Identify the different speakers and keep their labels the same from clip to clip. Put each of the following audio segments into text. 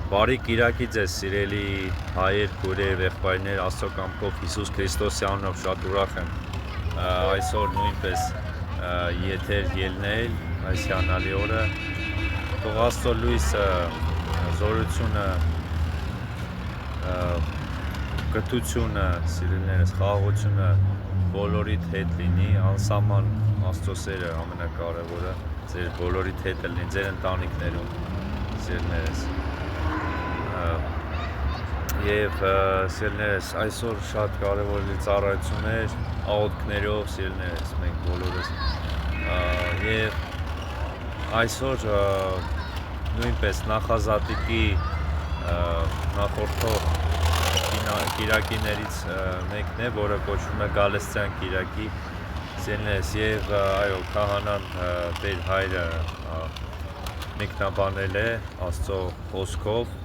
Speaker 1: Բարի Կիրակի ձեզ սիրելի հայեր, քույրեր, եղբայրներ, Աստծո կամքով Հիսուս Քրիստոսի անունով շատ ուրախ եմ այսօր նույնպես եթեր ելնել այս հիանալի օրը։ Թող Աստծո լույսը, զորությունը, կրթությունը, սիրելիներս, խաղաղությունը բոլորիդ հետ լինի, անսահման Աստծո սերը ամենակարևորը ձեր բոլորիդ հետ լինի, ձեր ընտանիքներում, սիրելիներս։ Եվ սիրելիներս, այսօր շատ կարևոր ծառայություններ, աղոթքներով, սիրելիներս, մենք բոլորս եւ այսօր նույնպես նախազատիկի նախորդող Կիրակիներից մեկն է, որը կոչվում է Գալստյան Կիրակի, սիրելիներս, եւ այո, քահանան Տեր հայրը մեկնաբանել է Աստծո խոսքով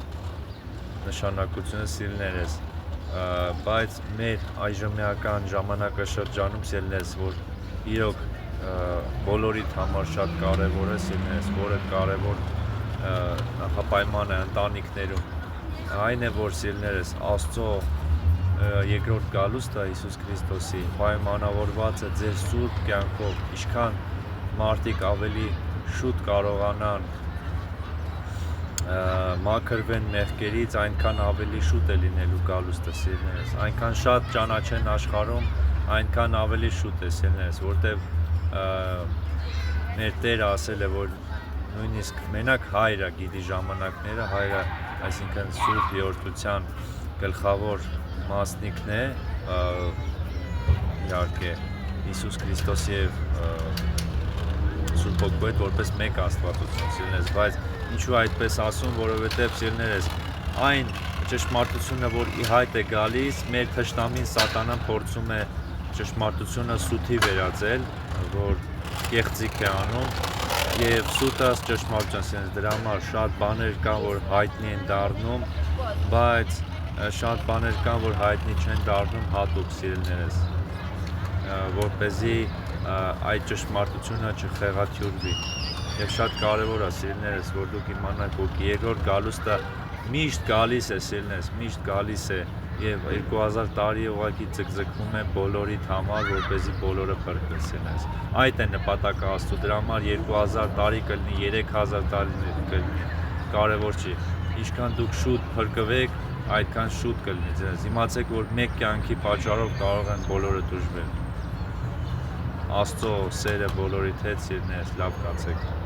Speaker 1: նշանակությունը, սիրելիներս, բայց մեր այժմեական ժամանակաշրջանում, սիրելիներս, որ իրոք բոլորիդ համար շատ կարևոր է, սիրելիներս, որը կարևոր նախապայման է ընտանիքներում, այն է, որ սիրելիներս, Աստծո երկրորդ գալուստը Հիսուս Քրիստոսի պայմանավորված է ձեր սուրբ կյանքով, ինչքան մարդիկ ավելի շուտ կարողանան մաքրվեն մեղքերից, այնքան ավելի շուտ է լինելու գալուստը, սիրելիներս, այնքան շատ ճանաչեն աշխարհում, այնքան ավելի շուտ է, սիրելիներս, որտեվ մեր Տերը ասել է, որ նույնիսկ մենակ հայրը գիտի ժամանակները, հայրը, այսինքն Սուրբ Յորթության գլխավոր մասնիկն է, իհարկե Հիսուս Քրիստոսի եւ Սուրբ Հոգու հետ որպես մեկ Աստվածություն, սիրելիներս, բայց ինչու այդպես ասում, որովհետեւ սիրելիներս, այն ճշմարտությունը, որ ի հայտ է գալիս, մեր թշնամին Սատանան փորձում է ճշմարտությունը սութի վերածել, որ կեղծիք է անում եւ սուտը ճշմարտություն, սիրելիներս, դրա համար շատ բաներ կան, որ հայտնի են դառնում, բայց շատ բաներ կան, որ հայտնի չեն դառնում հատուկ, սիրելիներս, որպեսզի այդ ճշմարտությունը չխեղաթյուրվի։ Եվ շատ կարևոր է, սիրելիներս, որ դուք իմանաք, որ երկրորդ գալուստը միշտ գալիս է, սիրելիներս, միշտ գալիս է եւ 2000 տարի ուղղակի ձգձգվում է բոլորիդ համար, որպեսզի բոլորը փրկվեն, սիրելիներս։ Այդ է նպատակը Աստծո, դրա համար 2000 տարի կլինի, 3000 տարի կլինի, կարևոր չի։ Ինչքան դուք շուտ փրկվեք, այդքան շուտ կլինի ձեզ։ Իմացեք, որ մեկ կյանքի պատճառով կարող են բոլորը դժվել։ Աստծո սերը բոլորիդ հետ, սիրելիներս, լավ կացեք։